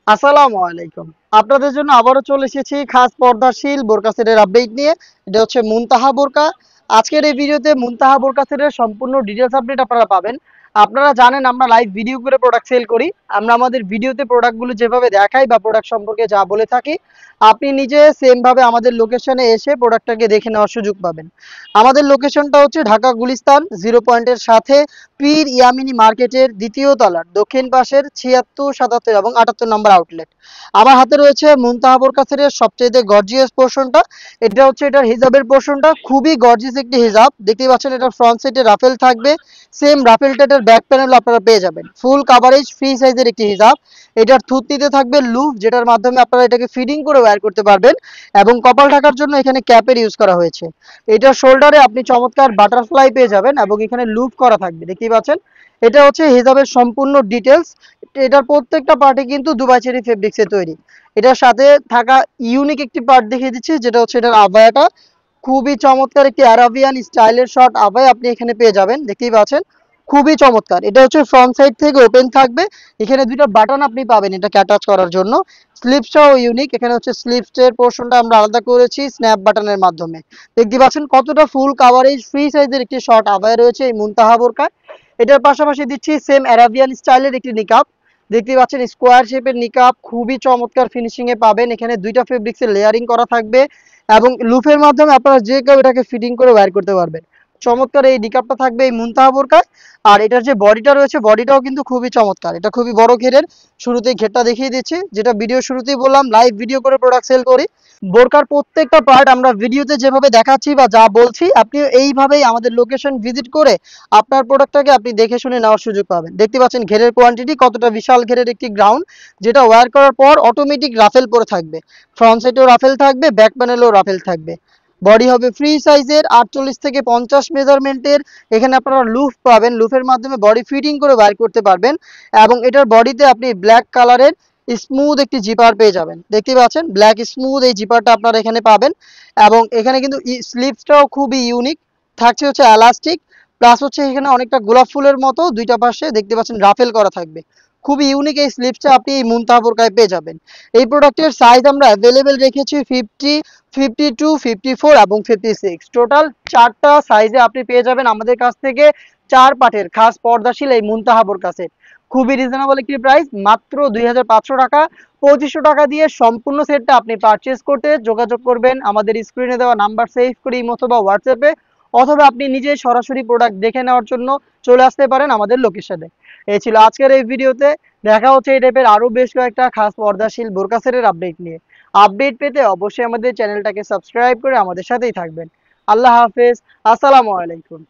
আসসালামু আলাইকুম। আপনাদের জন্য আবারও চলে এসেছি খাস পর্দাশীল বোরকা সেটের আপডেট নিয়ে। এটা হচ্ছে মুনতাহা বোরকা। আজকের এই ভিডিওতে মুনতাহা বোরকা সেটের সম্পূর্ণ ডিটেলস আপডেট আপনারা পাবেন। আপনারা জানেন আমরা লাইভ ভিডিও করে প্রোডাক্ট সেল করি। আমরা আমাদের ভিডিওতে প্রোডাক্টগুলো যেভাবে দেখাই বা প্রোডাক্ট সম্পর্কে যা বলে থাকি, আপনি নিজে সেম ভাবে আমাদের লোকেশনে এসে প্রোডাক্টটাকে দেখে নেওয়ার সুযোগ পাবেন। আমাদের লোকেশনটা হচ্ছে ঢাকা গুলিস্তান 0 পয়েন্টের সাথে পীর ইয়ামিনী মার্কেটের দ্বিতীয় তলার দক্ষিণ পাশের ৭৬, ৭৭ এবং ৭৮ নম্বর আউটলেট। আমার হাতে রয়েছে মুনতাহা বোরকা সেটের সবচেয়ে গর্জিয়াস পোর্শনটা। এটা হচ্ছে এটার হিজাবের পোর্শনটা, খুবই গর্জিয়াস একটি হিজাব। দেখতেই পাচ্ছেন এটার ফ্রন্ট সাইডে রাফেল থাকবে, সেম রাফেলটা এটার ব্যাক প্যানেল আপনারা পেয়ে যাবেন। ফুল কাভারেজ ফ্রি সাইজের একটি হিজাব। এটার থুতনিতে থাকবে লুপ, যেটার মাধ্যমে আপনারা এটাকে ফিডিং করে ওয়্যার করতে পারবেন, এবং কপাল ঢাকার জন্য এখানে ক্যাপের ইউজ করা হয়েছে। এটার শোল্ডারে আপনি চমৎকার বাটারফ্লাই পেয়ে যাবেন এবং এখানে লুপ করা থাকবে, দেখতেই পাচ্ছেন। এটা হচ্ছে হিজাবের সম্পূর্ণ ডিটেলস। এটার প্রত্যেকটা পার্টে কিন্তু দুবাই চেরি ফেব্রিক্সে তৈরি। এটার সাথে থাকা ইউনিক একটি পার্ট দেখিয়ে দিচ্ছি, যেটা হচ্ছে এটার আবায়াটা। খুবই চমৎকার একটি আরাবিয়ান স্টাইলের শর্ট আবায়া আপনি এখানে পেয়ে যাবেন, দেখতেই পাচ্ছেন। খুবই চমৎকার। এটা হচ্ছে ফ্রন্ট সাইড থেকে ওপেন থাকবে। এখানে দুইটা বাটন আপনি পাবেন এটাকে অ্যাটাচ করার জন্য। স্লিপসটাও ইউনিক। এখানে হচ্ছে স্লিপসের পোর্শনটা আমরা আলাদা করেছি স্ন্যাপ বাটনের মাধ্যমে। দেখতে পাচ্ছেন কতটা ফুল কাভারেজ ফ্রি সাইজের একটি শর্ট আবায়া রয়েছে এই মুনতাহা বোরকায়। এটার পাশাপাশি দিচ্ছি সেম অ্যারাবিয়ান স্টাইলের একটি নিকাব। দেখতে পাচ্ছেন স্কোয়ার শেপের নিকাব, খুবই চমৎকার ফিনিশিং এ পাবেন। এখানে দুইটা ফেব্রিক্সের লেয়ারিং করা থাকবে এবং লুফের মাধ্যমে আপনারা যে কেউ এটাকে ফিটিং করে ওয়্যার করতে পারবেন। চমৎকার এই নিকাবটা থাকবে এই মুনতাহা বোরকায়। আর এটার যে বডিটা রয়েছে, বডিটাও কিন্তু খুবই চমৎকার। এটা খুবই বড় ঘেরের। শুরুতেই ঘেরটা দেখিয়ে দিচ্ছি, যেটা ভিডিও শুরুতেই বললাম, লাইভ ভিডিও করে প্রোডাক্ট সেল করি। বোরকার প্রত্যেকটা পার্ট আমরা ভিডিওতে যেভাবে দেখাচ্ছি বা যা বলছি, আপনি এইভাবেই আমাদের লোকেশন ভিজিট করে আপনার প্রোডাক্টটাকে আপনি দেখে শুনে নেওয়ার সুযোগ পাবেন। দেখতে পাচ্ছেন ঘেরের কোয়ান্টিটি কতটা বিশাল ঘেরের একটি গ্রাউন্ড, যেটা ওয়্যার করার পর অটোমেটিক রাফেল পরে থাকবে। ফ্রন্ট সাইডেও রাফেল থাকবে, ব্যাক প্যানেলেও রাফেল থাকবে। বডি হবে ফ্রি সাইজের 48 থেকে 50 মেজারমেন্টের। এখানে আপনারা লুফ পাবেন, লুফের মাধ্যমে বডি ফিটিং করে ওয়্যার করতে পারবেন। এবং এটার বডিতে আপনি ব্ল্যাক কালারের স্মুথ একটি জিপার পেয়ে যাবেন, দেখতে পাচ্ছেন ব্ল্যাক স্মুথ এই জিপারটা আপনারা এখানে পাবেন। এবং এখানে কিন্তু স্লিপসটাও খুবই ইউনিক থাকছে, হচ্ছে এলাস্টিক, প্লাস হচ্ছে এখানে অনেকটা গোলাপ ফুলের মতো দুইটা পাশে দেখতে পাচ্ছেন রাফেল করা থাকবে। খুবই ইউনিক এই স্লিপসটা আপনি এই মুনতাহা বোরকায় পেয়ে যাবেন। এই প্রোডাক্টের সাইজ আমরা অ্যাভেলেবেল রেখেছি 50, 52, 54 এবং 56। টোটাল 4টা সাইজে আপনি পেয়ে যাবেন আমাদের কাছ থেকে 4 পাটের খাস পর্দাশীল এই মুনতাহা বোরকা সেট। খুবই রিজনেবল একটি প্রাইস, মাত্র 2500 টাকা। 2500 টাকা দিয়ে সম্পূর্ণ সেটটা আপনি পারচেজ করতে যোগাযোগ করবেন আমাদের স্ক্রিনে দেওয়া নাম্বার সেভ করে অথবা হোয়াটসঅ্যাপে, অথবা আপনি নিজে সরাসরি প্রোডাক্ট দেখে নেওয়ার জন্য চলে আসতে পারেন আমাদের লোকেশনে। এই ছিল আজকের এই ভিডিওতে। দেখা হচ্ছে এই টাইপের আরো বেশ কয়েকটা খাস পর্দাশীল বোরকা সেটের আপডেট নিয়ে। আপডেট পেতে অবশ্যই আমাদের চ্যানেলটাকে সাবস্ক্রাইব করে আমাদের সাথেই থাকবেন। আল্লাহ হাফেজ। আসসালামু আলাইকুম।